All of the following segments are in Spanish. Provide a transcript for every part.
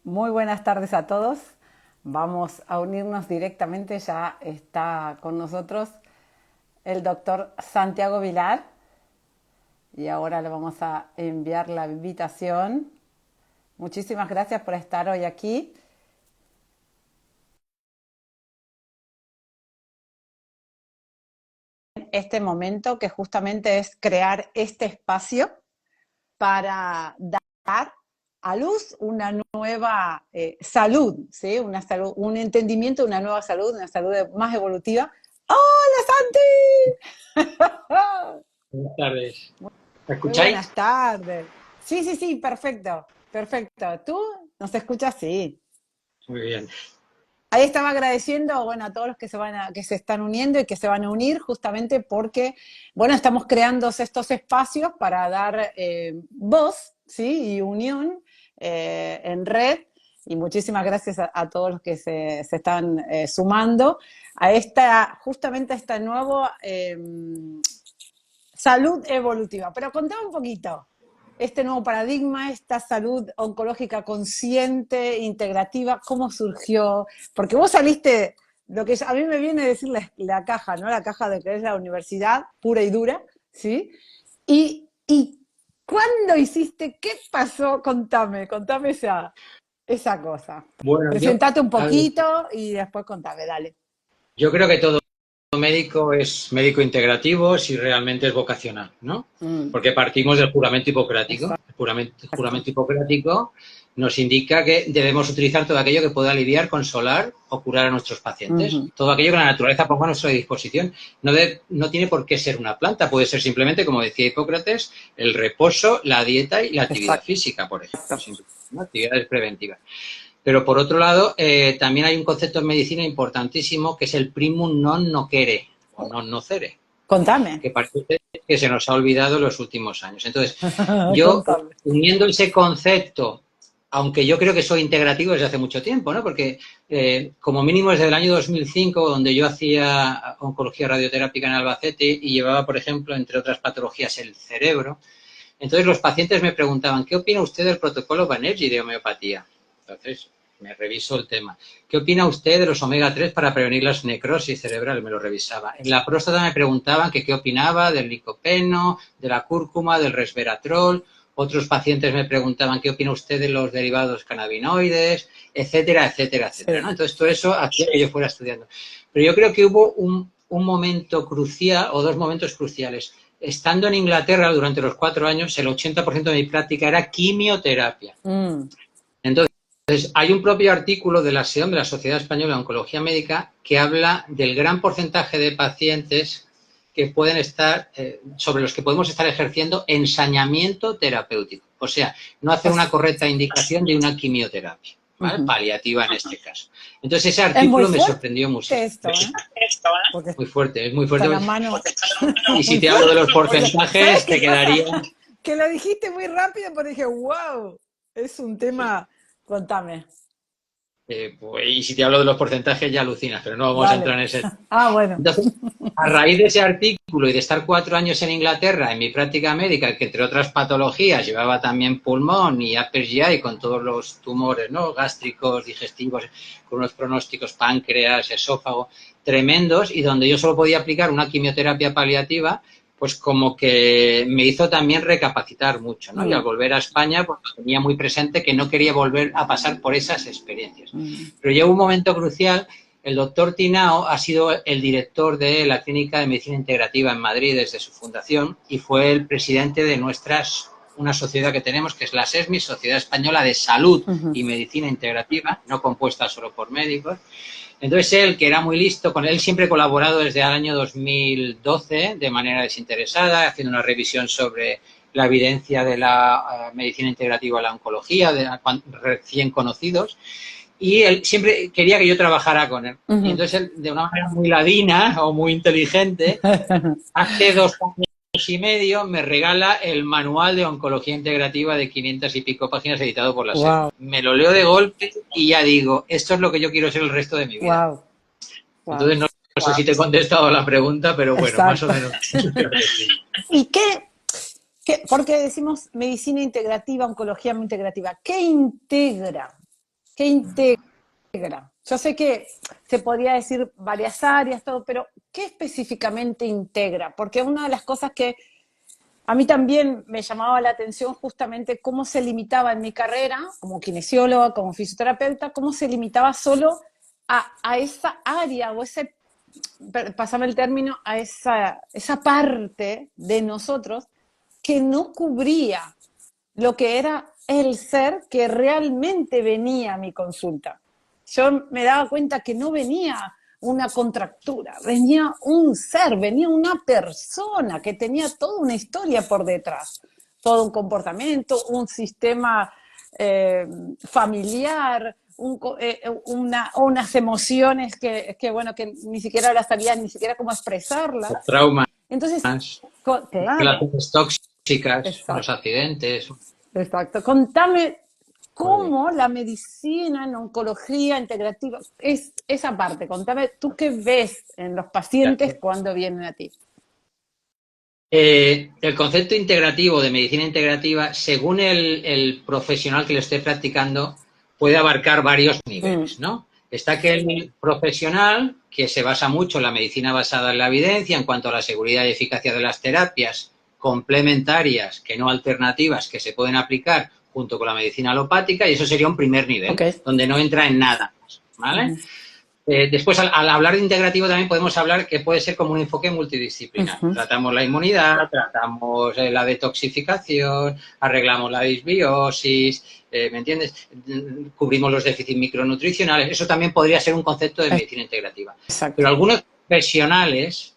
Muy buenas tardes a todos. Vamos a unirnos directamente. Ya está con nosotros el doctor Santiago Vilar y ahora le vamos a enviar la invitación. Muchísimas gracias por estar hoy aquí. Este momento que justamente es crear este espacio para dar a luz una nueva salud, ¿sí? Una salud, un entendimiento de una nueva salud, una salud más evolutiva. ¡Hola, Santi! Buenas tardes. ¿Me Muy escucháis? buenas tardes. Sí, sí, sí, perfecto, perfecto. ¿Tú nos escuchas? Sí. Muy bien. Ahí estaba agradeciendo, bueno, a todos los que que se están uniendo y que se van a unir justamente porque, bueno, estamos creando estos espacios para dar voz, ¿sí? Y unión en red. Y muchísimas gracias a todos los que se están sumando a justamente a esta nueva salud evolutiva. Pero contame un poquito este nuevo paradigma, esta salud oncológica consciente, integrativa, ¿cómo surgió? Porque vos saliste, lo que a mí me viene a decir la caja, ¿no? La caja de que es la universidad pura y dura, ¿sí? Y ¿cuándo hiciste? ¿Qué pasó? Contame esa cosa. Bueno, Presentate un a ver, poquito y después contame, dale. yo creo que todo médico es médico integrativo si realmente es vocacional, ¿no? Mm, Porque partimos del juramento hipocrático. exacto. El juramento hipocrático nos indica que debemos utilizar todo aquello que pueda aliviar, consolar o curar a nuestros pacientes. Ujú, Todo aquello que la naturaleza ponga a nuestra disposición. No tiene por qué ser una planta, puede ser simplemente, como decía Hipócrates, el reposo, la dieta y la actividad exacto. física, por ejemplo, ¿no? Actividades preventivas. Pero por otro lado, también hay un concepto en medicina importantísimo que es el primum non nocere o non nocere, Contame. que parece que se nos ha olvidado en los últimos años. Entonces, yo, Contame. uniendo ese concepto, aunque yo creo que soy integrativo desde hace mucho tiempo, ¿no? Porque como mínimo desde el año 2005, donde yo hacía oncología radioterápica en Albacete y llevaba, por ejemplo, entre otras patologías, el cerebro, entonces los pacientes me preguntaban, ¿qué opina usted del protocolo Banerjee de homeopatía? Entonces me reviso el tema. ¿Qué opina usted de los omega 3 para prevenir las necrosis cerebral? Me lo revisaba. En la próstata me preguntaban que qué opinaba del licopeno, de la cúrcuma, del resveratrol. Otros pacientes me preguntaban qué opina usted de los derivados cannabinoides, etcétera, etcétera, etcétera, ¿no? Sí. Entonces todo eso hacía que yo fuera estudiando. Pero yo creo que hubo un momento crucial o dos momentos cruciales. Estando en Inglaterra durante los 4 años, el 80% de mi práctica era quimioterapia. Mm, Entonces, hay un propio artículo de la SEOM, de la Sociedad Española de Oncología Médica, que habla del gran porcentaje de pacientes que pueden estar, sobre los que podemos estar ejerciendo ensañamiento terapéutico. O sea, no hacer una pues, correcta indicación de una quimioterapia, ¿vale? ujú. Paliativa en este caso. Entonces, ese Es muy artículo me fuerte sorprendió muchísimo. esto, ¿eh? Porque Muy fuerte, es muy está fuerte. en la mano Y si muy te hablo de fuerte. los Porque, ¿sabes porcentajes, qué te pasa? quedaría. Que lo dijiste muy rápido, pero dije, wow, es un Sí. tema. Contame, Pues, y si te hablo de los porcentajes ya alucinas, pero no vamos a dale. entrar en ese. Ah, bueno. Entonces, a raíz de ese artículo y de estar 4 años en Inglaterra en mi práctica médica, que entre otras patologías llevaba también pulmón y upper GI con todos los tumores, ¿no? Gástricos, digestivos, con unos pronósticos páncreas, esófago, tremendos, y donde yo solo podía aplicar una quimioterapia paliativa, pues como que me hizo también recapacitar mucho, ¿no? Y al Mm, volver a España, pues tenía muy presente que no quería volver a pasar por esas experiencias. mm, Pero llegó un momento crucial. El doctor Tinao ha sido el director de la Clínica de Medicina Integrativa en Madrid desde su fundación y fue el presidente de una sociedad que tenemos, que es la SESMI, Sociedad Española de Salud ujú. y Medicina Integrativa, no compuesta solo por médicos. Entonces él, que era muy listo, con él siempre he colaborado desde el año 2012 de manera desinteresada, haciendo una revisión sobre la evidencia de la medicina integrativa a la oncología, de recién conocidos, y él siempre quería que yo trabajara con él. Y Ujú. entonces él, de una manera muy ladina o muy inteligente, hace 2 años y medio me regala el manual de oncología integrativa de 500 y pico páginas editado por la Wow, SEPMI. Me lo leo de golpe y ya digo, esto es lo que yo quiero ser el resto de mi vida. wow, wow. Entonces no sé si te he contestado la pregunta, pero bueno, más o Exacto. menos. ¿Y porque decimos medicina integrativa, oncología muy integrativa? ¿Qué integra? ¿Qué integra? Yo sé que se podría decir varias áreas, todo, pero ¿qué específicamente integra? Porque una de las cosas que a mí también me llamaba la atención justamente cómo se limitaba en mi carrera, como kinesióloga, como fisioterapeuta, cómo se limitaba solo a esa área o ese, pasame el término, a esa parte de nosotros que no cubría lo que era el ser que realmente venía a mi consulta. Yo me daba cuenta que no venía una contractura, venía un ser, venía una persona que tenía toda una historia por detrás, todo un comportamiento, un sistema familiar, unas emociones bueno, que ni siquiera las sabía ni siquiera cómo expresarlas. Traumas, Entonces, claro, relaciones tóxicas, los exacto. accidentes. Exacto. Contame Muy bien. cómo la medicina en oncología integrativa es esa parte. Contame tú qué ves en los pacientes cuando vienen a ti. El concepto integrativo de medicina integrativa, según el profesional que lo esté practicando, puede abarcar varios niveles, ¿no? Está aquel profesional que se basa mucho en la medicina basada en la evidencia en cuanto a la seguridad y eficacia de las terapias complementarias, que no alternativas, que se pueden aplicar junto con la medicina alopática, y eso sería un primer nivel, Okay. donde no entra en nada más, ¿vale? Después, al hablar de integrativo, también podemos hablar que puede ser como un enfoque multidisciplinar. Tratamos la inmunidad, tratamos la detoxificación, arreglamos la disbiosis, ¿me entiendes? Cubrimos los déficits micronutricionales. Eso también podría ser un concepto de medicina integrativa. Exacto. Pero algunos profesionales,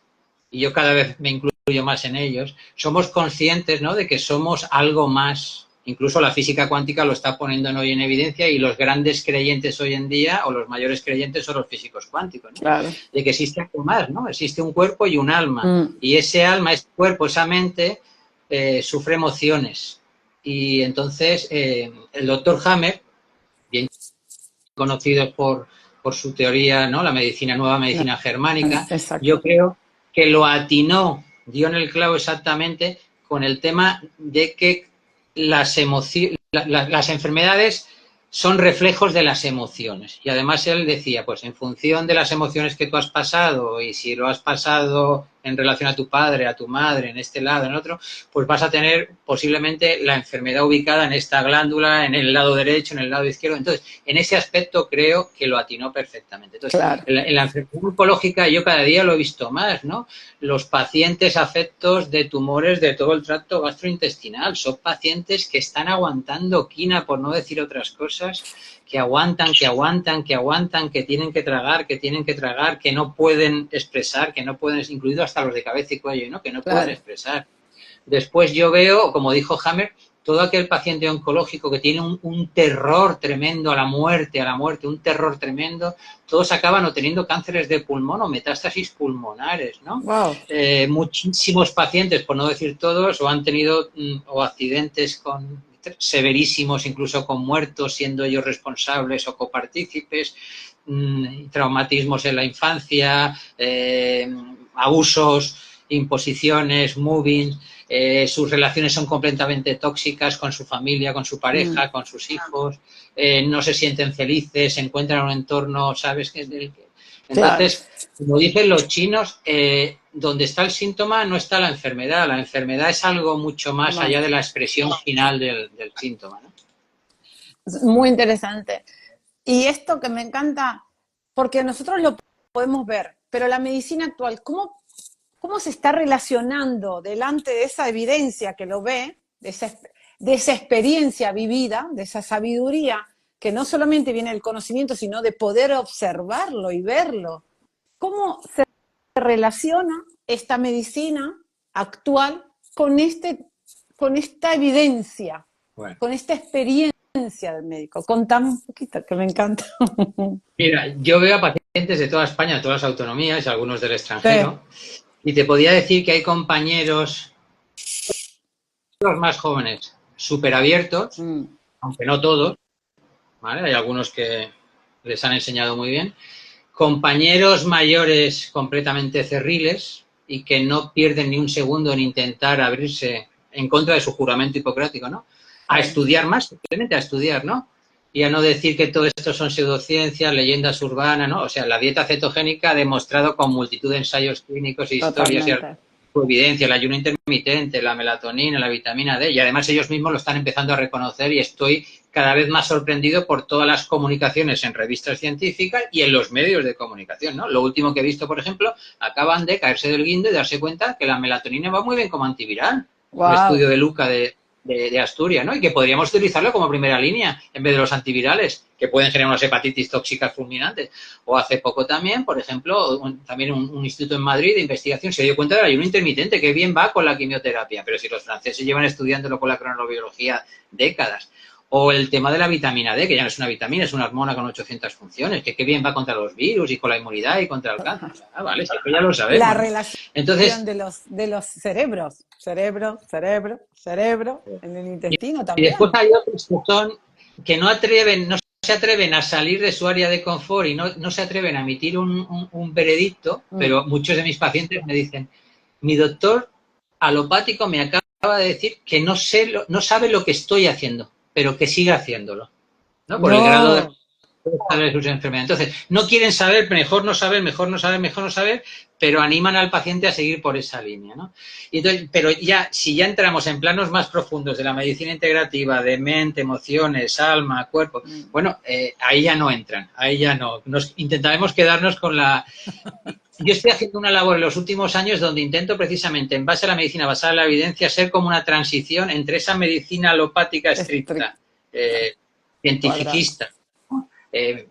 y yo cada vez me incluyo más en ellos, somos conscientes, ¿no?, de que somos algo más. Incluso la física cuántica lo está poniendo hoy en evidencia, y los grandes creyentes hoy en día, o los mayores creyentes, son los físicos cuánticos, ¿no? Claro. De que existe algo más, ¿no? Existe un cuerpo y un alma. Y ese alma, ese cuerpo, esa mente, sufre emociones. Y entonces el doctor Hammer, bien conocido por su teoría, ¿no?, la nueva medicina germánica, Exacto. yo creo que lo atinó, dio en el clavo exactamente con el tema de que las enfermedades son reflejos de las emociones. Y además él decía, pues en función de las emociones que tú has pasado, y si lo has pasado en relación a tu padre, a tu madre, en este lado, en otro, pues vas a tener posiblemente la enfermedad ubicada en esta glándula, en el lado derecho, en el lado izquierdo. Entonces, en ese aspecto creo que lo atinó perfectamente. Entonces, Claro. en la enfermedad oncológica yo cada día lo he visto más, ¿no? Los pacientes afectos de tumores de todo el tracto gastrointestinal son pacientes que están aguantando quina, por no decir otras cosas, que aguantan, que tienen que tragar, que no pueden expresar, que no pueden, incluido hasta los de cabeza y cuello, ¿no?, que no pueden expresar. Después yo veo, como dijo Hammer, todo aquel paciente oncológico que tiene un terror tremendo a la muerte, un terror tremendo, todos acaban o teniendo cánceres de pulmón o metástasis pulmonares, ¿no? Wow. Muchísimos pacientes, por no decir todos, o han tenido o accidentes severísimos, incluso con muertos, siendo ellos responsables o copartícipes, traumatismos en la infancia, abusos, imposiciones, moving, sus relaciones son completamente tóxicas con su familia, con su pareja, con sus hijos, no se sienten felices, se encuentran en un entorno, ¿sabes? Entonces, como dicen los chinos, donde está el síntoma no está la enfermedad es algo mucho más allá de la expresión final del síntoma, ¿no? Muy interesante. Y esto que me encanta, porque nosotros lo podemos ver, pero la medicina actual, ¿cómo se está relacionando delante de esa evidencia que lo ve, de esa experiencia vivida, de esa sabiduría, que no solamente viene del conocimiento, sino de poder observarlo y verlo? ¿Cómo se relaciona esta medicina actual con esta evidencia, Bueno. con esta experiencia del médico? Contame un poquito, que me encanta. Mira, yo veo a pacientes de toda España, de todas las autonomías, y algunos del extranjero, y te podía decir que hay compañeros, los más jóvenes, súper abiertos, aunque no todos, ¿vale? Hay algunos que les han enseñado muy bien, compañeros mayores completamente cerriles y que no pierden ni un segundo en intentar abrirse en contra de su juramento hipocrático, ¿no? A estudiar más, simplemente a estudiar, ¿no? y a no decir que todo esto son pseudociencias, leyendas urbanas, ¿no? O sea, la dieta cetogénica ha demostrado con multitud de ensayos clínicos e historias y Totalmente. evidencia, el ayuno intermitente, la melatonina, la vitamina D, y además ellos mismos lo están empezando a reconocer y estoy cada vez más sorprendido por todas las comunicaciones en revistas científicas y en los medios de comunicación, ¿no? Lo último que he visto, por ejemplo, acaban de caerse del guindo y darse cuenta que la melatonina va muy bien como antiviral. Un Wow. estudio de Luca de Asturias, ¿no? Y que podríamos utilizarlo como primera línea en vez de los antivirales, que pueden generar unas hepatitis tóxicas fulminantes. O hace poco también, por ejemplo, también un instituto en Madrid de investigación se dio cuenta del ayuno intermitente, que bien va con la quimioterapia, pero si los franceses llevan estudiándolo con la cronobiología décadas. O el tema de la vitamina D, que ya no es una vitamina, es una hormona con 800 funciones, que bien va contra los virus y con la inmunidad y contra el cáncer. Ah, vale, eso ya lo La sabemos, ¿no? relación Entonces, de los cerebros, cerebro, en el intestino y después también. hay otros que son que no se atreven a salir de su área de confort y no se atreven a emitir un veredicto, Mm. pero muchos de mis pacientes me dicen, mi doctor alopático me acaba de decir que no sabe lo que estoy haciendo, pero que siga haciéndolo, ¿no? Por el grado de No, de sus enfermedades. Entonces, no quieren saber, mejor no saber, mejor no saber, mejor no saber, pero animan al paciente a seguir por esa línea, ¿no? Y entonces, pero ya, si ya entramos en planos más profundos de la medicina integrativa, de mente, emociones, alma, cuerpo, bueno, ahí ya no entran, ahí ya no. Intentaremos quedarnos con la... Yo estoy haciendo una labor en los últimos años donde intento precisamente, en base a la medicina basada en la evidencia, ser como una transición entre esa medicina alopática estricta, estricta, cuadrada. cientificista, eh,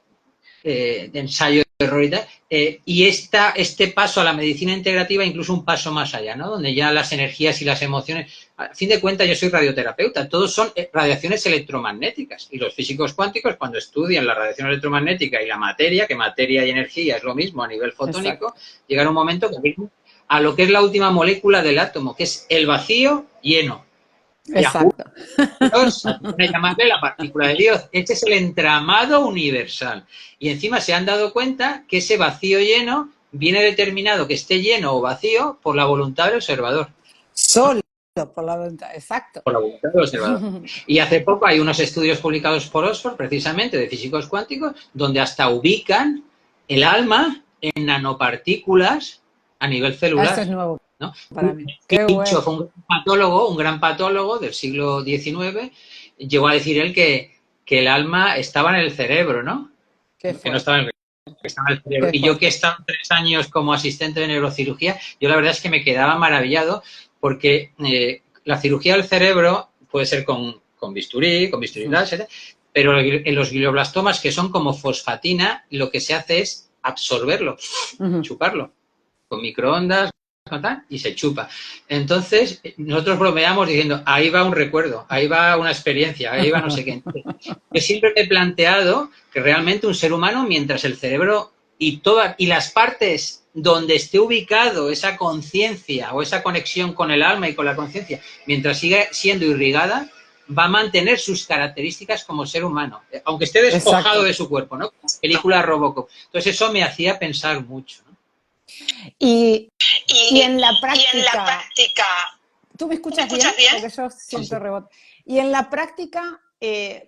de ensayo, error y tal, y este paso a la medicina integrativa, incluso un paso más allá, ¿no? Donde ya las energías y las emociones, a fin de cuentas yo soy radioterapeuta, todos son radiaciones electromagnéticas, y los físicos cuánticos cuando estudian la radiación electromagnética y la materia, que materia y energía es lo mismo a nivel fotónico, Exacto, llegará un momento que a lo que es la última molécula del átomo, que es el vacío lleno. Y a exacto. Dios, llamarle la partícula de Dios. Este es el entramado universal. Y encima se han dado cuenta que ese vacío lleno viene determinado que esté lleno o vacío por la voluntad del observador. Solo por la voluntad, exacto. Por la voluntad del observador. Y hace poco hay unos estudios publicados por Oxford, precisamente, de físicos cuánticos, donde hasta ubican el alma en nanopartículas a nivel Eso celular, es nuevo ¿no? para mí. Qué Dicho, bueno. fue un gran patólogo del siglo XIX, llegó a decir él que el alma estaba en el cerebro, ¿no? Qué Que no estaba en el, fuerte, que estaba en el cerebro. qué Y yo que he fuerte. estado 3 años como asistente de neurocirugía, yo la verdad es que me quedaba maravillado porque la cirugía del cerebro puede ser con bisturí láser, pero en los glioblastomas, que son como fosfatina, lo que se hace es absorberlo, chuparlo, con microondas, y se chupa. Entonces, nosotros bromeamos diciendo, ahí va un recuerdo, ahí va una experiencia, ahí va no sé qué. Entonces, yo siempre me he planteado que realmente un ser humano, mientras el cerebro y las partes donde esté ubicado esa conciencia o esa conexión con el alma y con la conciencia, mientras siga siendo irrigada, va a mantener sus características como ser humano, aunque esté despojado Exacto. de su cuerpo, ¿no? Película Robocop. Entonces eso me hacía pensar mucho, ¿no? Y, y Y, en la y en la práctica, práctica, ¿tú me ¿tú me escuchas bien? escuchas bien? Porque yo Sí, siento sí. rebote. Y en la práctica,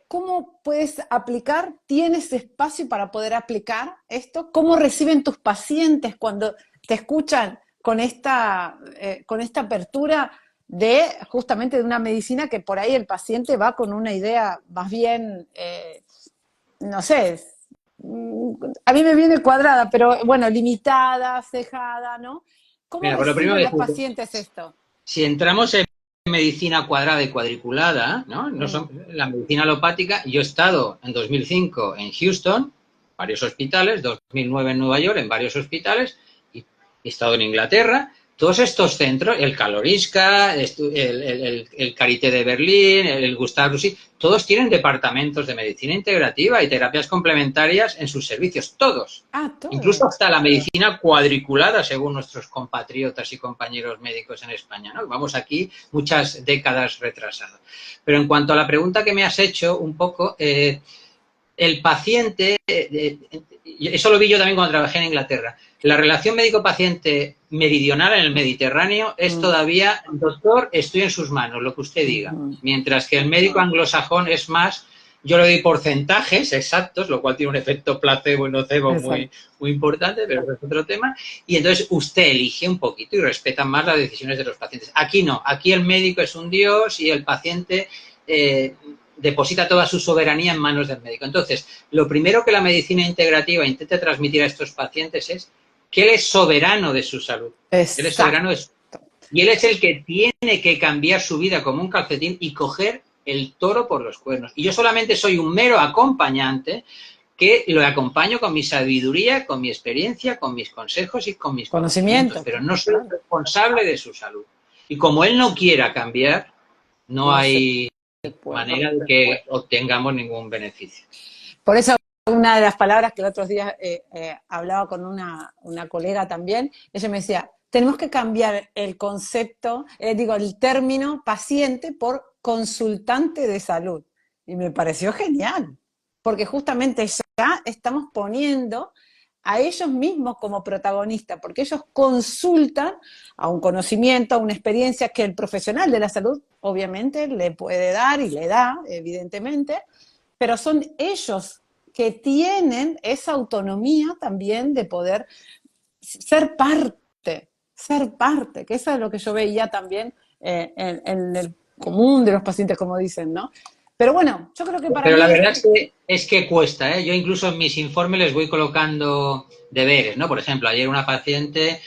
¿cómo puedes aplicar? ¿Tienes espacio para poder aplicar esto? ¿Cómo reciben tus pacientes cuando te escuchan con esta apertura de justamente de una medicina que por ahí el paciente va con una idea más bien, no sé, a mí me viene cuadrada, pero bueno, limitada, cejada, ¿no? ¿Cómo Mira, por lo primero reciben los decirte, pacientes esto? si entramos en medicina cuadrada y cuadriculada, ¿no? No Mm. son, la medicina alopática, yo he estado en 2005 en Houston, varios hospitales, 2009 en Nueva York, en varios hospitales, y he estado en Inglaterra. Todos estos centros, el Karolinska, el Charité de Berlín, el Gustave Roussy, todos tienen departamentos de medicina integrativa y terapias complementarias en sus servicios, todos. Ah, Incluso todo. hasta la medicina cuadriculada, según nuestros compatriotas y compañeros médicos en España, ¿no? Vamos aquí muchas décadas retrasados. Pero en cuanto a la pregunta que me has hecho, un poco, el paciente, eso lo vi yo también cuando trabajé en Inglaterra, la relación médico-paciente meridional en el Mediterráneo es Mm. todavía, doctor, estoy en sus manos, lo que usted diga. Mientras que el médico anglosajón es más yo le doy porcentajes exactos, lo cual tiene un efecto placebo y nocebo muy, muy importante, pero es otro tema. Y entonces usted elige un poquito y respeta más las decisiones de los pacientes. Aquí no, aquí el médico es un dios y el paciente deposita toda su soberanía en manos del médico. Entonces, lo primero que la medicina integrativa intenta transmitir a estos pacientes es que él es soberano de su salud. Él es soberano de su salud. Y él es el que tiene que cambiar su vida como un calcetín y coger el toro por los cuernos. Y yo solamente soy un mero acompañante que lo acompaño con mi sabiduría, con mi experiencia, con mis consejos y con mis conocimientos, pero no soy responsable de su salud. Y como él no quiera cambiar, no hay manera de que obtengamos ningún beneficio. Por eso una de las palabras que el otro día hablaba con una colega también, ella me decía, tenemos que cambiar el concepto, el término paciente por consultante de salud. Y me pareció genial, porque justamente ya estamos poniendo a ellos mismos como protagonistas, porque ellos consultan a un conocimiento, a una experiencia que el profesional de la salud obviamente le puede dar y le da, evidentemente, pero son ellos que tienen esa autonomía también de poder ser parte, que eso es lo que yo veía también en el común de los pacientes, como dicen, ¿no? Pero bueno, yo creo que para Pero mí... la verdad es que cuesta, ¿eh? Yo incluso en mis informes les voy colocando deberes, ¿no? Por ejemplo, ayer una paciente,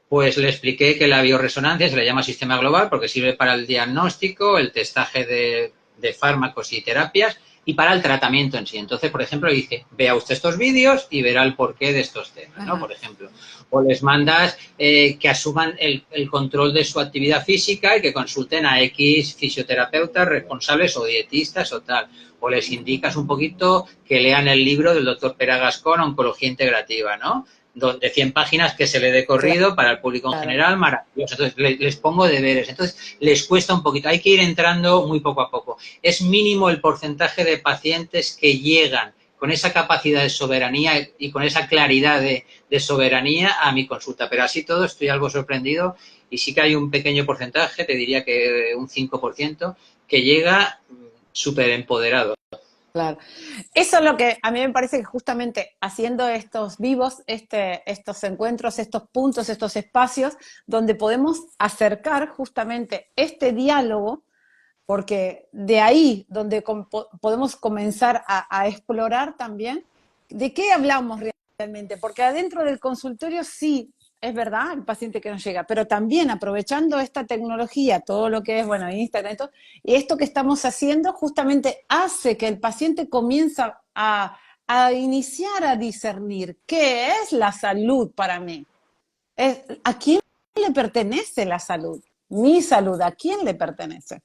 pues le expliqué que la bioresonancia se le llama sistema global porque sirve para el diagnóstico, el testaje de fármacos y terapias y para el tratamiento en sí. Entonces, por ejemplo, le dije, vea usted estos vídeos y verá el porqué de estos temas, ¿no? Por ejemplo. O les mandas que asuman el control de su actividad física y que consulten a X fisioterapeutas responsables o dietistas o tal. O les indicas un poquito que lean el libro del doctor Pere Gascón, Oncología Integrativa, ¿no? De 100 páginas que se le dé corrido para el público en general, maravilloso. Entonces, les pongo deberes. Entonces, les cuesta un poquito. Hay que ir entrando muy poco a poco. Es mínimo el porcentaje de pacientes que llegan con esa capacidad de soberanía y con esa claridad de soberanía a mi consulta. Pero así todo estoy algo sorprendido y sí que hay un pequeño porcentaje, te diría que un 5%, que llega súper empoderado. Claro. Eso es lo que a mí me parece que justamente haciendo estos vivos, estos encuentros, estos puntos, estos espacios, donde podemos acercar justamente este diálogo, porque de ahí donde podemos comenzar a explorar también de qué hablamos realmente, porque adentro del consultorio sí, es verdad, el paciente que nos llega, pero también aprovechando esta tecnología, todo lo que es, bueno, Instagram y esto que estamos haciendo justamente hace que el paciente comience a iniciar a discernir qué es la salud para mí. ¿A quién le pertenece la salud? Mi salud, ¿a quién le pertenece?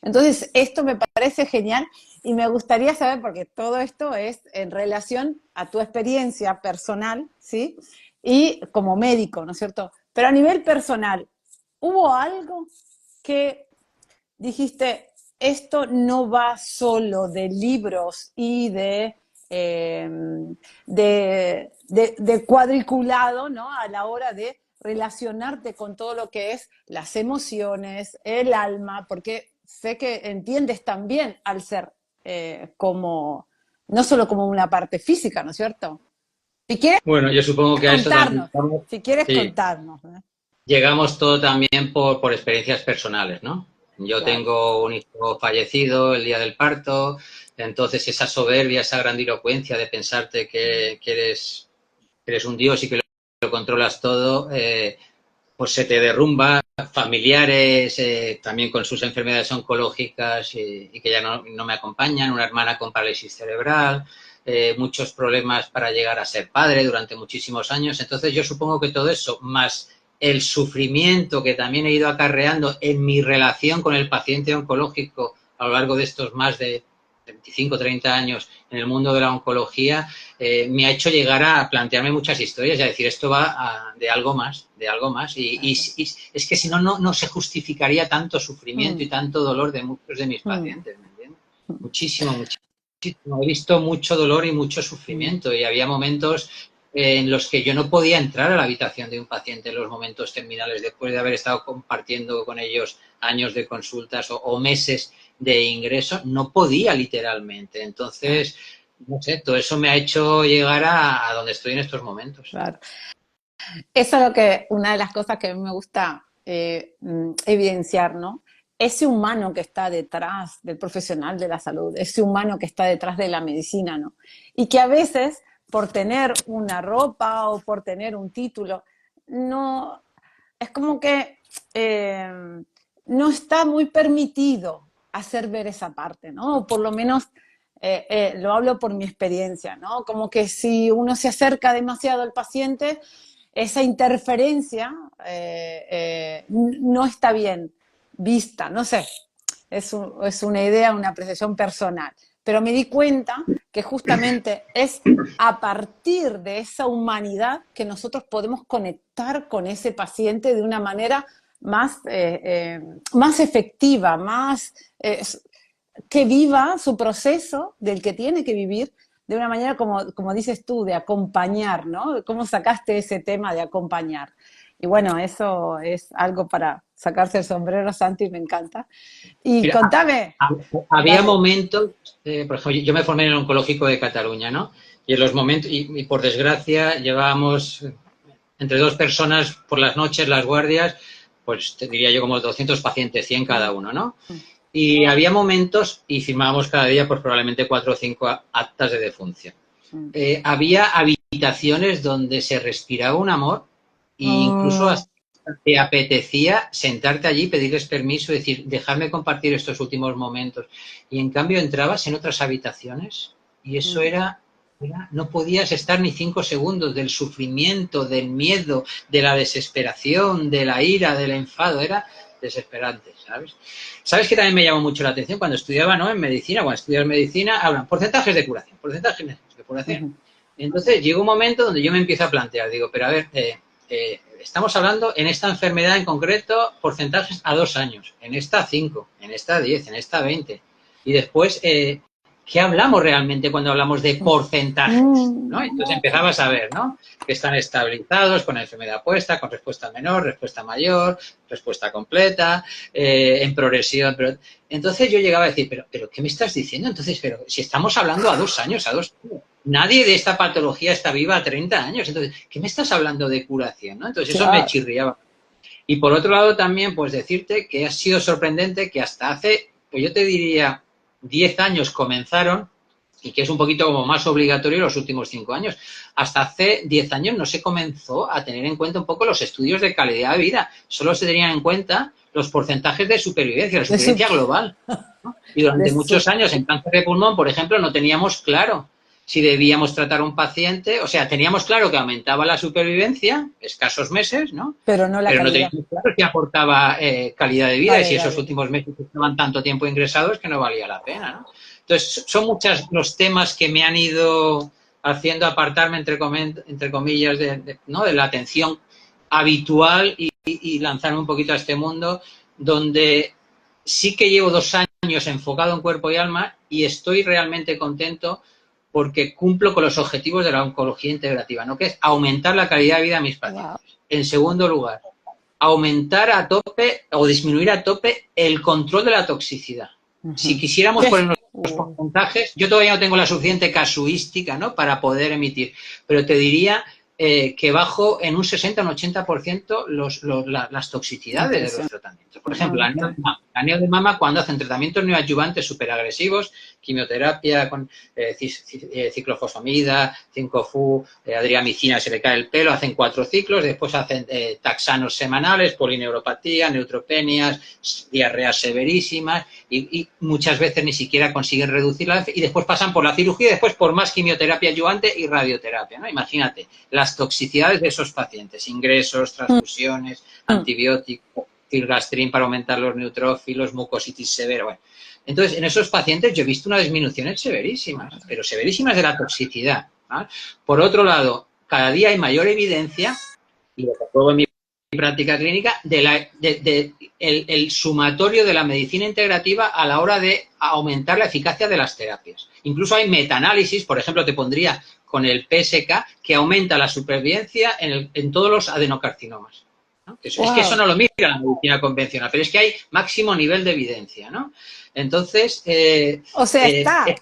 Entonces, esto me parece genial y me gustaría saber, porque todo esto es en relación a tu experiencia personal, ¿sí? Y como médico, ¿no es cierto? Pero a nivel personal, ¿hubo algo que dijiste, esto no va solo de libros y de cuadriculado, ¿no? A la hora de relacionarte con todo lo que es las emociones, el alma, porque sé que entiendes también al ser como, no solo como una parte física, ¿no es cierto? Si quieres Bueno, yo supongo que a eso también contarnos, si quieres sí, contarnos, ¿no? llegamos todo también por experiencias personales, ¿no? Yo Claro. tengo un hijo fallecido el día del parto, entonces esa soberbia, esa grandilocuencia de pensarte que eres un dios y que lo controlas todo, pues se te derrumba. Familiares también con sus enfermedades oncológicas y que ya no me acompañan, una hermana con parálisis cerebral, muchos problemas para llegar a ser padre durante muchísimos años. Entonces yo supongo que todo eso, más el sufrimiento que también he ido acarreando en mi relación con el paciente oncológico a lo largo de estos más de 25, 30 años en el mundo de la oncología, me ha hecho llegar a plantearme muchas historias y a decir esto va de algo más, de algo más. Y es que si no, no se justificaría tanto sufrimiento y tanto dolor de muchos de mis pacientes, ¿me entiendes? Muchísimo, muchísimo. He visto mucho dolor y mucho sufrimiento y había momentos en los que yo no podía entrar a la habitación de un paciente en los momentos terminales después de haber estado compartiendo con ellos años de consultas o meses de ingreso, no podía literalmente. Entonces, no sé, todo eso me ha hecho llegar a donde estoy en estos momentos. Claro. Eso es lo que, una de las cosas que a mí me gusta evidenciar, ¿no? Ese humano que está detrás del profesional de la salud, ese humano que está detrás de la medicina, ¿no? Y que a veces, por tener una ropa o por tener un título, no, es como que no está muy permitido hacer ver esa parte, ¿no? O por lo menos lo hablo por mi experiencia, ¿no? Como que si uno se acerca demasiado al paciente, esa interferencia no está bien vista, no sé, es una idea, una apreciación personal. Pero me di cuenta que justamente es a partir de esa humanidad que nosotros podemos conectar con ese paciente de una manera más efectiva, más que viva su proceso del que tiene que vivir de una manera, como dices tú, de acompañar, ¿no? ¿Cómo sacaste ese tema de acompañar? Y bueno, eso es algo para sacarse el sombrero, Santi, me encanta. Y Mira, contame, había dale. momentos, por ejemplo, yo me formé en el Oncológico de Cataluña, ¿no? Y en los momentos, y por desgracia, llevábamos entre dos personas por las noches, las guardias, pues te diría yo como 200 pacientes, 100 cada uno, ¿no? Y había momentos, y firmábamos cada día, pues probablemente 4 o 5 actas de defunción. Había habitaciones donde se respiraba un amor e incluso hasta te apetecía sentarte allí, pedirles permiso y decir, dejarme compartir estos últimos momentos. Y en cambio entrabas en otras habitaciones y eso era, no podías estar ni 5 segundos del sufrimiento, del miedo, de la desesperación, de la ira, del enfado. Era desesperante, ¿sabes? ¿Sabes qué también me llamó mucho la atención? Cuando estudiaba, ¿no? En medicina, cuando estudias medicina, hablan porcentajes de curación, porcentajes de curación. Entonces llega un momento donde yo me empiezo a plantear, digo, pero a ver, estamos hablando en esta enfermedad en concreto, porcentajes a 2 años, en esta 5, en esta 10, en esta 20. Y después, ¿qué hablamos realmente cuando hablamos de porcentajes? ¿No? Entonces empezabas a ver, ¿no? Que están estabilizados con la enfermedad puesta, con respuesta menor, respuesta mayor, respuesta completa, en progresión. Pero... Entonces yo llegaba a decir, pero ¿qué me estás diciendo? Entonces, pero si estamos hablando a 2 años, a 2 años. Nadie de esta patología está viva a 30 años. Entonces, ¿qué me estás hablando de curación? ¿No? Entonces, eso me Claro. chirriaba. Y por otro lado, también, pues decirte que ha sido sorprendente que hasta hace, pues yo te diría, 10 años comenzaron, y que es un poquito como más obligatorio los últimos 5 años. Hasta hace 10 años no se comenzó a tener en cuenta un poco los estudios de calidad de vida. Solo se tenían en cuenta los porcentajes de supervivencia, la supervivencia global, ¿no? Y durante muchos años en cáncer de pulmón, por ejemplo, no teníamos claro si debíamos tratar a un paciente, o sea, teníamos claro que aumentaba la supervivencia, escasos meses, ¿no? Pero no la Pero no calidad. teníamos claro si aportaba calidad de vida Vale, y si esos dale. últimos meses estaban tanto tiempo ingresados que no valía la pena, ¿no? Entonces, son muchos los temas que me han ido haciendo apartarme, entre comillas, ¿no? de la atención habitual y lanzarme un poquito a este mundo donde sí que llevo 2 años enfocado en cuerpo y alma y estoy realmente contento porque cumplo con los objetivos de la oncología integrativa, ¿no? Que es aumentar la calidad de vida a mis Wow. pacientes. En segundo lugar, aumentar a tope o disminuir a tope el control de la toxicidad. Si quisiéramos poner los porcentajes, yo todavía no tengo la suficiente casuística, ¿no? Para poder emitir, pero te diría que bajo en un 60 o un 80% las toxicidades de los tratamientos. Por ejemplo, la neodemama cuando hacen tratamientos neoadyuvantes superagresivos, quimioterapia con ciclofosfamida, 5-FU, adriamicina, se le cae el pelo, hacen 4 ciclos, después hacen taxanos semanales, polineuropatía, neutropenias, diarreas severísimas y muchas veces ni siquiera consiguen reducirla y después pasan por la cirugía y después por más quimioterapia adyuvante y radioterapia, ¿no? Imagínate las toxicidades de esos pacientes, ingresos, transfusiones, antibióticos, filgastrin para aumentar los neutrófilos, mucositis severa, bueno. Entonces, en esos pacientes yo he visto unas disminuciones severísimas, pero severísimas de la toxicidad, ¿vale? Por otro lado, cada día hay mayor evidencia, y lo que pruebo en mi práctica clínica, el sumatorio de la medicina integrativa a la hora de aumentar la eficacia de las terapias. Incluso hay metaanálisis, por ejemplo, te pondría con el PSK, que aumenta la supervivencia en todos los adenocarcinomas, ¿no? Es que eso no lo mira la medicina convencional, pero es que hay máximo nivel de evidencia, ¿no? Entonces, O sea, está. es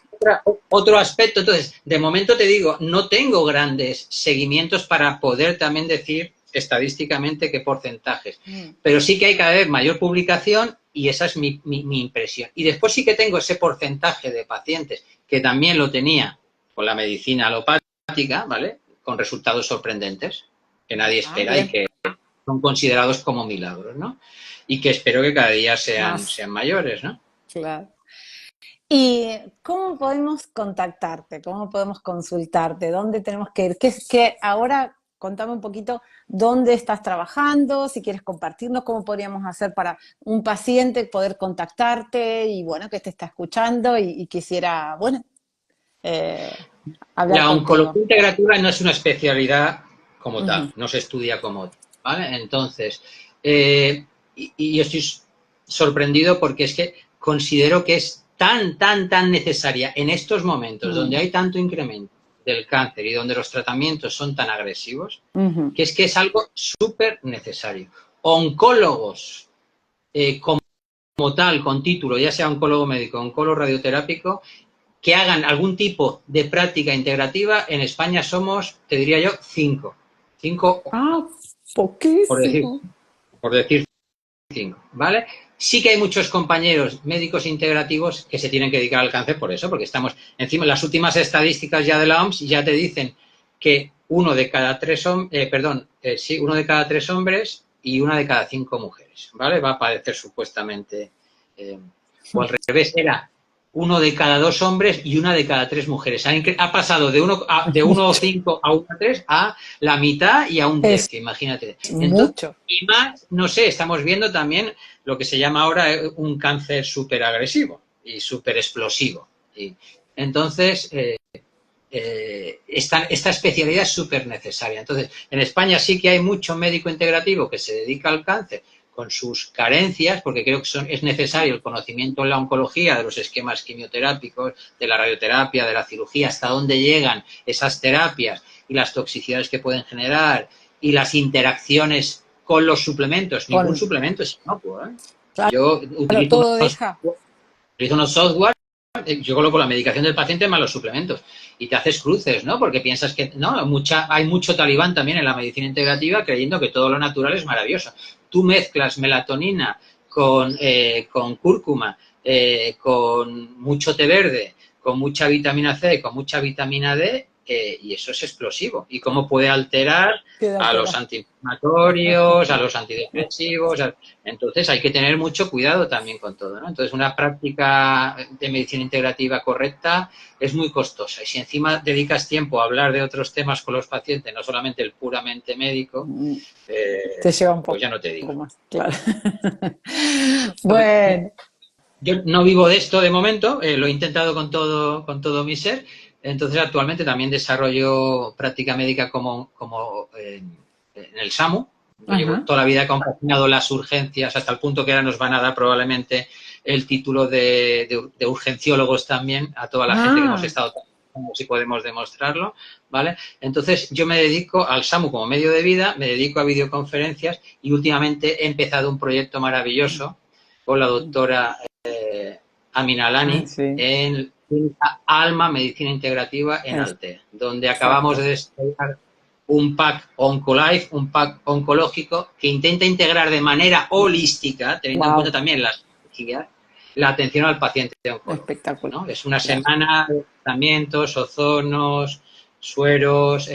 otro aspecto. Entonces, de momento te digo, no tengo grandes seguimientos para poder también decir estadísticamente qué porcentajes. Pero sí que hay cada vez mayor publicación y esa es mi impresión. Y después sí que tengo ese porcentaje de pacientes que también lo tenía con la medicina alopática, ¿vale? Con resultados sorprendentes que nadie espera y que son considerados como milagros, ¿no? Y que espero que cada día sean mayores, ¿no? Claro. ¿Y cómo podemos contactarte? ¿Cómo podemos consultarte? ¿Dónde tenemos que ir? Ahora contame un poquito dónde estás trabajando, si quieres compartirnos, cómo podríamos hacer para un paciente poder contactarte y bueno, que te está escuchando y quisiera, bueno, hablar La contigo. oncología integrativa no es una especialidad como tal, no se estudia como tal, ¿vale? Entonces, y yo estoy sorprendido porque es que considero que es tan necesaria en estos momentos donde hay tanto incremento del cáncer y donde los tratamientos son tan agresivos, que es algo súper necesario. Oncólogos como tal, con título, ya sea oncólogo médico, oncólogo radioterápico, que hagan algún tipo de práctica integrativa, en España somos, te diría yo, 5. 5, Poquísimo. por decir 5, ¿vale? Sí que hay muchos compañeros médicos integrativos que se tienen que dedicar al cáncer por eso, porque estamos encima, las últimas estadísticas ya de la OMS ya te dicen que uno de cada tres hombres y una de cada 5 mujeres, ¿vale? Va a padecer supuestamente, o al revés, era uno de cada 2 hombres y una de cada 3 mujeres. Ha pasado de 1 o 5 a 1 a 3 a la mitad y a un tercio, imagínate. Entonces, Mucho. y más, no sé, estamos viendo también lo que se llama ahora un cáncer súper agresivo y súper explosivo. Entonces, esta especialidad es súper necesaria. Entonces, en España sí que hay mucho médico integrativo que se dedica al cáncer con sus carencias, porque creo que es necesario el conocimiento en la oncología de los esquemas quimioterápicos, de la radioterapia, de la cirugía, hasta dónde llegan esas terapias y las toxicidades que pueden generar y las interacciones con los suplementos. Ningún suplemento es inocuo, ¿eh? Yo Claro, todo deja. utilizo unos software, yo coloco la medicación del paciente más los suplementos y te haces cruces, ¿no? Porque piensas que no, hay mucho talibán también en la medicina integrativa creyendo que todo lo natural es maravilloso. Tú mezclas melatonina con cúrcuma, con mucho té verde, con mucha vitamina C, con mucha vitamina D, y eso es explosivo. Y cómo puede alterar a los antiinflamatorios, a los antidepresivos. Entonces hay que tener mucho cuidado también con todo, ¿no? Entonces una práctica de medicina integrativa correcta es muy costosa. Y si encima dedicas tiempo a hablar de otros temas con los pacientes, no solamente el puramente médico, te lleva un poco, pues ya no te digo. Más, claro. Bueno. Yo no vivo de esto de momento, lo he intentado con todo mi ser. Entonces actualmente también desarrollo práctica médica como en el SAMU. Llevo toda la vida compaginado las urgencias hasta el punto que ahora nos van a dar probablemente el título de urgenciólogos también a toda la gente que hemos estado, si podemos demostrarlo, ¿vale? Entonces yo me dedico al SAMU como medio de vida, me dedico a videoconferencias y últimamente he empezado un proyecto maravilloso con la doctora Amina Alani en Alma Medicina Integrativa en Altea, donde acabamos de desarrollar un pack Oncolife, un pack oncológico que intenta integrar de manera holística, teniendo en cuenta también las cirugías, la atención al paciente oncólogo, ¿no? Es una semana de tratamientos, ozonos, sueros,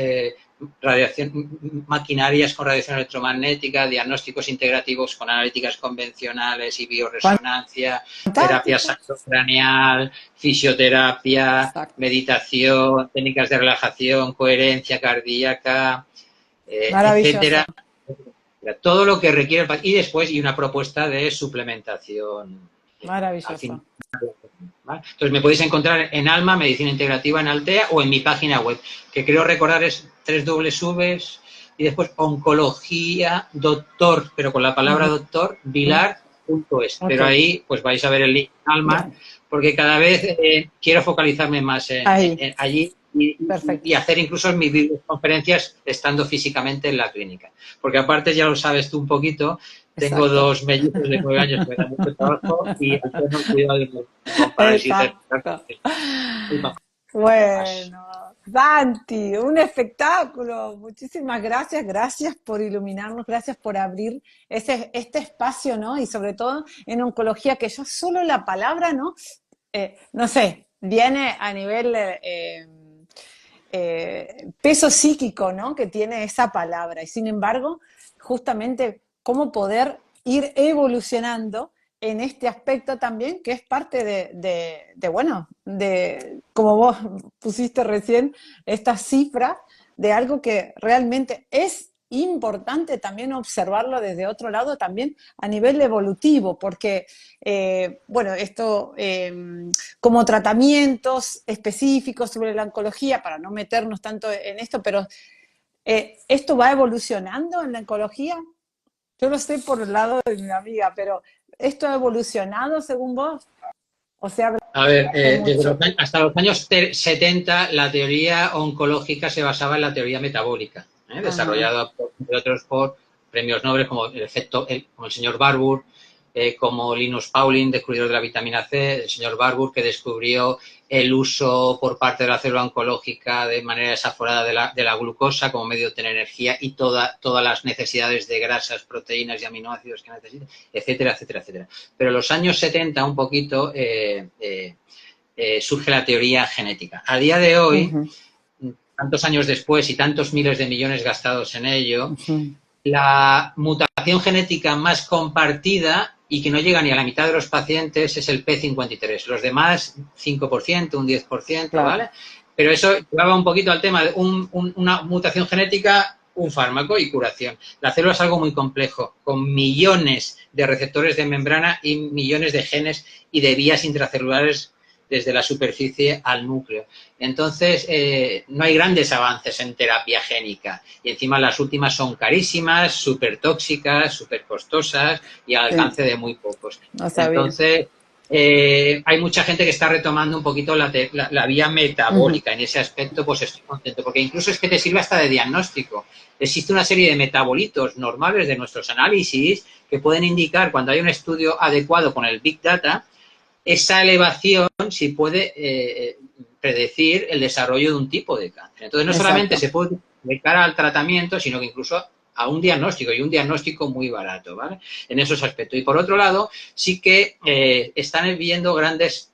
radiación, maquinarias con radiación electromagnética, diagnósticos integrativos con analíticas convencionales y bioresonancia, terapia sacrocraneal, fisioterapia, meditación, técnicas de relajación, coherencia cardíaca, etcétera. Todo lo que requiere el paciente. Y después, y una propuesta de suplementación. Maravilloso. ¿Vale? Entonces me podéis encontrar en Alma, Medicina Integrativa en Altea o en mi página web, que creo recordar es 3W y después oncología doctor, pero con la palabra doctor, vilar.es. Pero ahí pues vais a ver el link en Alma, porque cada vez quiero focalizarme más en allí y hacer incluso mis videoconferencias estando físicamente en la clínica. Porque aparte, ya lo sabes tú un poquito, tengo Exacto. 2 mellizos de 9 años que me dan mucho trabajo y hay que tener cuidado con parálisis cerebral. Exacto. Bueno, Santi, un espectáculo. Muchísimas gracias, gracias por iluminarnos, gracias por abrir este espacio, ¿no? Y sobre todo en oncología, que yo solo la palabra, ¿no? No sé, viene a nivel peso psíquico, ¿no? Que tiene esa palabra. Y sin embargo, justamente, cómo poder ir evolucionando en este aspecto también, que es parte bueno, de, como vos pusiste recién, esta cifra de algo que realmente es importante también observarlo desde otro lado, también a nivel evolutivo, porque, bueno, esto como tratamientos específicos sobre la oncología, para no meternos tanto en esto, pero ¿esto va evolucionando en la oncología? Yo lo sé por el lado de mi amiga, pero ¿esto ha evolucionado según vos? ¿O se ha A ver, avanzado mucho? hasta los años 70 la teoría oncológica se basaba en la teoría metabólica, Ajá. desarrollada, entre otros, por premios Nobel como como el señor Barbour, como Linus Pauling, descubridor de la vitamina C, el señor Barbour, que descubrió el uso por parte de la célula oncológica de manera desaforada de la glucosa como medio de obtener energía y todas las necesidades de grasas, proteínas y aminoácidos que necesita, etcétera, etcétera, etcétera. Pero en los años 70 un poquito surge la teoría genética. A día de hoy, Uh-huh, tantos años después y tantos miles de millones gastados en ello, uh-huh. la mutación genética más compartida y que no llega ni a la mitad de los pacientes es el P53. Los demás, 5%, un 10%, Claro. ¿vale? Pero eso llevaba un poquito al tema de una mutación genética, un fármaco y curación. La célula es algo muy complejo, con millones de receptores de membrana y millones de genes y de vías intracelulares desde la superficie al núcleo. Entonces, no hay grandes avances en terapia génica. Y encima las últimas son carísimas, súper tóxicas, súper costosas y al Sí, alcance de muy pocos. no sabía. Entonces, hay mucha gente que está retomando un poquito la vía Uh-huh. metabólica. En ese aspecto, pues estoy contento, porque incluso es que te sirve hasta de diagnóstico. Existe una serie de metabolitos normales de nuestros análisis que pueden indicar, cuando hay un estudio adecuado con el Big Data, esa elevación si puede predecir el desarrollo de un tipo de cáncer. Entonces, no solamente Exacto. se puede de cara al tratamiento, sino que incluso a un diagnóstico, y un diagnóstico muy barato, ¿vale? En esos aspectos. Y por otro lado, sí que están viendo grandes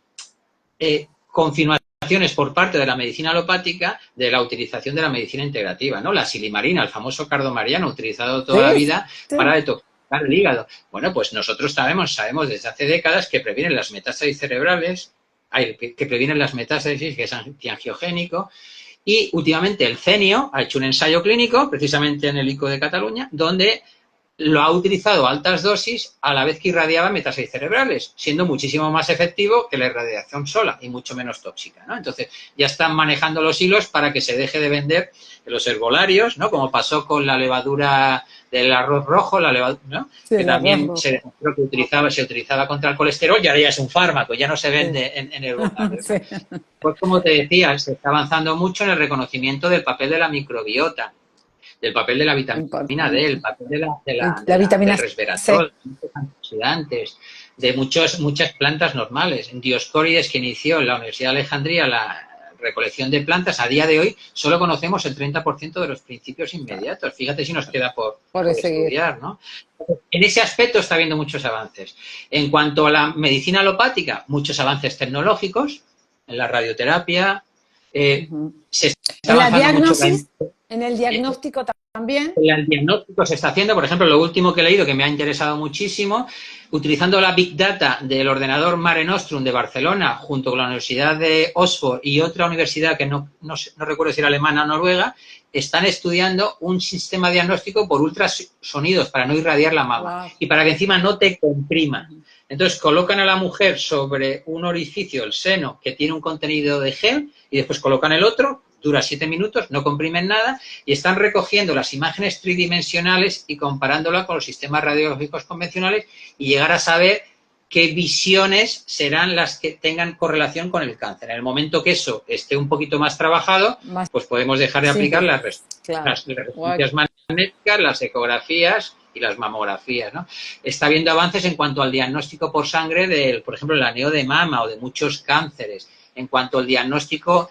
confirmaciones por parte de la medicina alopática de la utilización de la medicina integrativa, ¿no? La silimarina, el famoso cardomariano, utilizado toda la Sí, vida para sí. detoxificar el hígado. Bueno, pues nosotros sabemos desde hace décadas que previenen las metástasis cerebrales, que previenen las metástasis, que es antiangiogénico, y últimamente el CENIO ha hecho un ensayo clínico, precisamente en el ICO de Cataluña, donde lo ha utilizado a altas dosis a la vez que irradiaba metástasis cerebrales, siendo muchísimo más efectivo que la irradiación sola y mucho menos tóxica, ¿no? Entonces, ya están manejando los hilos para que se deje de vender en los herbolarios, ¿no? Como pasó con la levadura del arroz rojo, la levadura, ¿no? Sí, Que el arroz también se rojo. demostró que se utilizaba contra el colesterol y ahora ya es un fármaco, ya no se Sí. vende en herbolarios, Sí. ¿no? Pues como te decía, se está avanzando mucho en el reconocimiento del papel de la microbiota, del papel de la vitamina D, el Importante. papel La vitamina del C. resveratrol, de muchos antioxidantes, de muchas plantas normales. Dioscórides, que inició en la Universidad de Alejandría la recolección de plantas, a día de hoy solo conocemos el 30% de los principios Claro, inmediatos. Fíjate si nos queda por por seguir. estudiar, ¿no? En ese aspecto está habiendo muchos avances. En cuanto a la medicina alopática, muchos avances tecnológicos, en la radioterapia, Uh-huh. se está En la avanzando mucho diagnosis, en el diagnóstico también. el diagnóstico se está haciendo. Por ejemplo, lo último que he leído que me ha interesado muchísimo, utilizando la Big Data del ordenador Mare Nostrum de Barcelona, junto con la Universidad de Oxford y otra universidad que no recuerdo si era alemana o noruega, están estudiando un sistema diagnóstico por ultrasonidos para no irradiar la mama Wow. y para que encima no te comprima. Uh-huh. Entonces colocan a la mujer sobre un orificio, el seno, que tiene un contenido de gel, y después colocan el otro, dura 7 minutos, no comprimen nada, y están recogiendo las imágenes tridimensionales y comparándolas con los sistemas radiológicos convencionales y llegar a saber qué visiones serán las que tengan correlación con el cáncer. En el momento que eso esté un poquito más trabajado, pues podemos dejar de aplicar las resonancias magnéticas, las ecografías y las mamografías, ¿no? Está habiendo avances en cuanto al diagnóstico por sangre del, por ejemplo, el aneo de mama o de muchos cánceres. En cuanto al diagnóstico,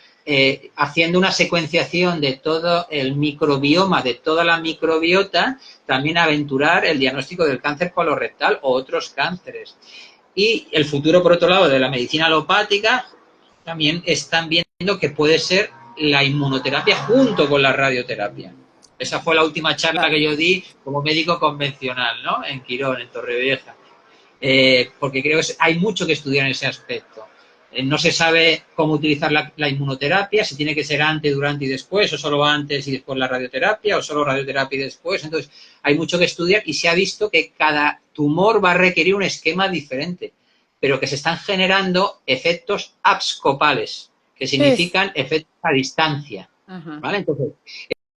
haciendo una secuenciación de todo el microbioma, de toda la microbiota, también aventurar el diagnóstico del cáncer colorectal o otros cánceres. Y el futuro, por otro lado, de la medicina alopática, también están viendo que puede ser la inmunoterapia junto con la radioterapia. Esa fue la última charla que yo di como médico convencional, ¿no? En Quirón, en Torrevieja. Porque creo que hay mucho que estudiar en ese aspecto. No se sabe cómo utilizar la inmunoterapia, si tiene que ser antes, durante y después, o solo antes y después la radioterapia, o solo radioterapia y después. Entonces, hay mucho que estudiar y se ha visto que cada tumor va a requerir un esquema diferente, pero que se están generando efectos abscopales, que significan efectos a distancia. ¿Vale? Entonces,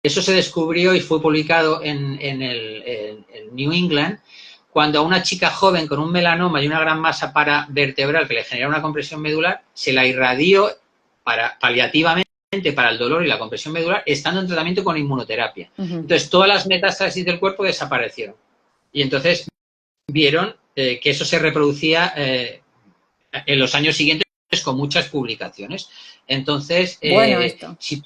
eso se descubrió y fue publicado en New England, cuando a una chica joven con un melanoma y una gran masa paravertebral que le genera una compresión medular, se la irradió paliativamente para el dolor y la compresión medular, estando en tratamiento con inmunoterapia. Entonces, todas las metástasis del cuerpo desaparecieron. Y entonces vieron que eso se reproducía en los años siguientes con muchas publicaciones. Entonces, si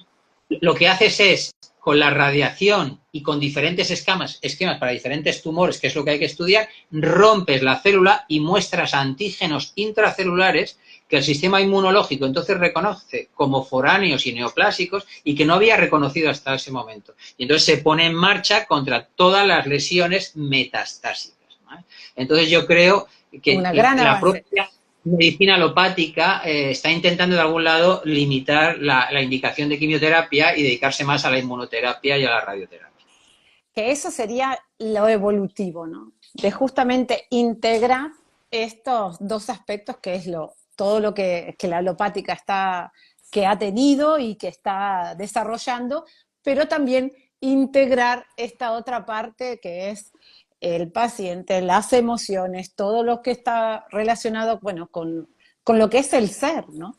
lo que haces es, con la radiación y con diferentes esquemas para diferentes tumores, que es lo que hay que estudiar, rompes la célula y muestras antígenos intracelulares que el sistema inmunológico entonces reconoce como foráneos y neoplásicos y que no había reconocido hasta ese momento. Y entonces se pone en marcha contra todas las lesiones metastásicas, ¿vale? Entonces yo creo que la propia medicina alopática está intentando de algún lado limitar la indicación de quimioterapia y dedicarse más a la inmunoterapia y a la radioterapia. Que eso sería lo evolutivo, ¿no? De justamente integrar estos dos aspectos que es todo lo que la alopática que ha tenido y que está desarrollando, pero también integrar esta otra parte que es el paciente, las emociones, todo lo que está relacionado, bueno, con lo que es el ser, ¿no?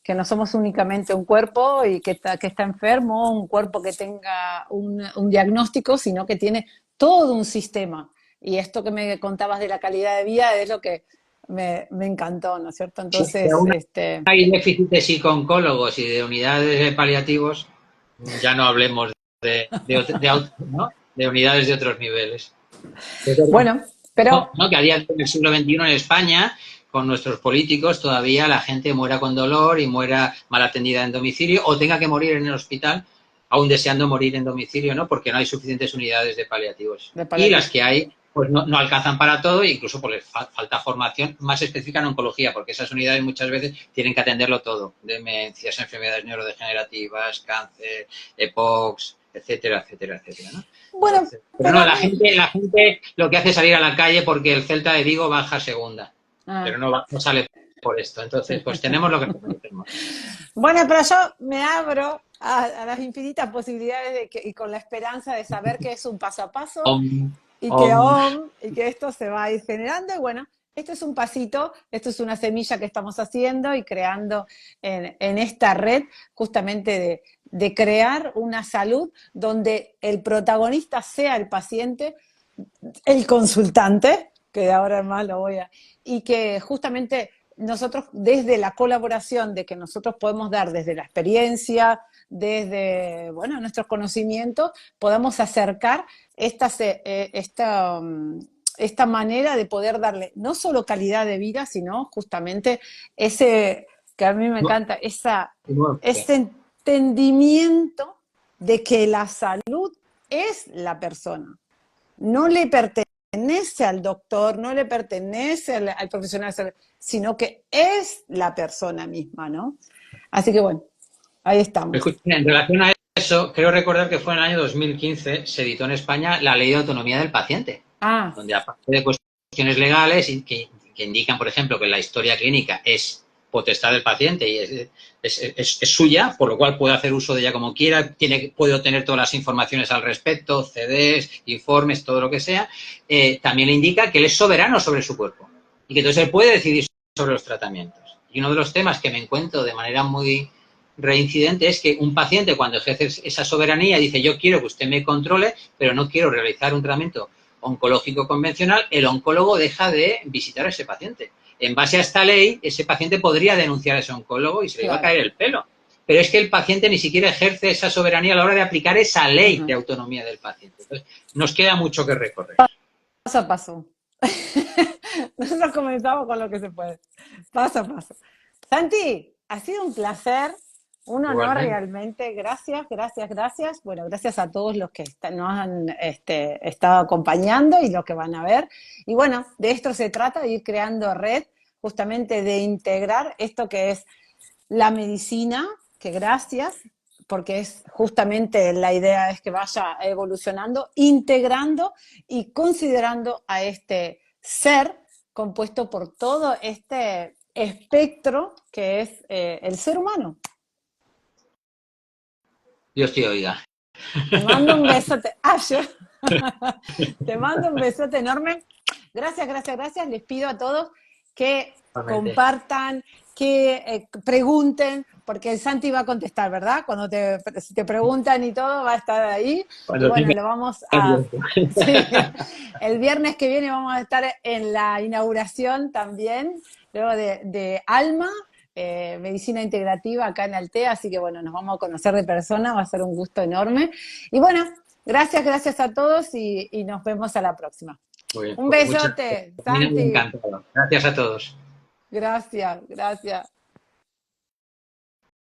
Que no somos únicamente un cuerpo y que está enfermo, un cuerpo que tenga un diagnóstico, sino que tiene todo un sistema. Y esto que me contabas de la calidad de vida es lo que me encantó, ¿no es cierto? Entonces, hay déficit de psico-oncólogos y de unidades de paliativos, ya no hablemos ¿no? de unidades de otros niveles. Bueno, pero... ¿no? Que a día del siglo XXI en España, con nuestros políticos, todavía la gente muera con dolor y muera mal atendida en domicilio o tenga que morir en el hospital, aún deseando morir en domicilio, ¿no? Porque no hay suficientes unidades de paliativos. Y las que hay, pues no alcanzan para todo e incluso por falta formación más específica en oncología, porque esas unidades muchas veces tienen que atenderlo todo, demencias, enfermedades neurodegenerativas, cáncer, EPOCs, etcétera, etcétera, etcétera, ¿no? Bueno, entonces, pero no, la gente lo que hace es salir a la calle porque el Celta de Vigo baja a segunda, pero no sale por esto. Entonces, pues tenemos lo que tenemos. Bueno, pero yo me abro a las infinitas posibilidades y con la esperanza de saber que es un paso a paso y que esto se va a ir generando. Y bueno, esto es un pasito, esto es una semilla que estamos haciendo y creando en esta red justamente de crear una salud donde el protagonista sea el paciente, el consultante, que ahora más lo voy a... Y que justamente nosotros desde la colaboración de que nosotros podemos dar desde la experiencia, desde, bueno, nuestros conocimientos, podamos acercar esta manera de poder darle no solo calidad de vida, sino justamente ese, que a mí me encanta, ese entendimiento de que la salud es la persona. No le pertenece al doctor, no le pertenece al profesional, sino que es la persona misma, ¿no? Así que bueno, ahí estamos. En relación a eso, creo recordar que fue en el año 2015, se editó en España la Ley de Autonomía del Paciente, donde aparte de cuestiones legales que indican, por ejemplo, que la historia clínica es potestad del paciente y es suya, por lo cual puede hacer uso de ella como quiera, puede obtener todas las informaciones al respecto, CDs, informes, todo lo que sea, también le indica que él es soberano sobre su cuerpo y que entonces él puede decidir sobre los tratamientos. Y uno de los temas que me encuentro de manera muy reincidente es que un paciente cuando ejerce esa soberanía dice yo quiero que usted me controle, pero no quiero realizar un tratamiento oncológico convencional, el oncólogo deja de visitar a ese paciente. En base a esta ley, ese paciente podría denunciar a ese oncólogo y se le iba a caer el pelo. Pero es que el paciente ni siquiera ejerce esa soberanía a la hora de aplicar esa ley de autonomía del paciente. Entonces, nos queda mucho que recorrer. Paso a paso. Nosotros comenzamos con lo que se puede. Paso a paso. Santi, ha sido un placer, un honor Igualmente. realmente. Gracias, gracias, gracias. Bueno, gracias a todos los que nos han estado acompañando y los que van a ver. Y bueno, de esto se trata, de ir creando red, justamente de integrar esto que es la medicina, que gracias, porque es justamente la idea es que vaya evolucionando, integrando y considerando a este ser compuesto por todo este espectro que es el ser humano. Dios te oiga. Te mando un besote. Te mando un besote enorme. Gracias, gracias, gracias. Les pido a todos que compartan, que pregunten, porque el Santi va a contestar, ¿verdad? Cuando si te preguntan y todo, va a estar ahí. Cuando Y bueno, sí lo vamos a... Sí, el viernes que viene vamos a estar en la inauguración también, luego de Alma, medicina integrativa acá en Altea, así que bueno, nos vamos a conocer de persona, va a ser un gusto enorme. Y bueno, gracias, gracias a todos y nos vemos a la próxima. Muy bien, Un pues muchas besote, gracias. Santi. Encantado. Gracias a todos. Gracias, gracias.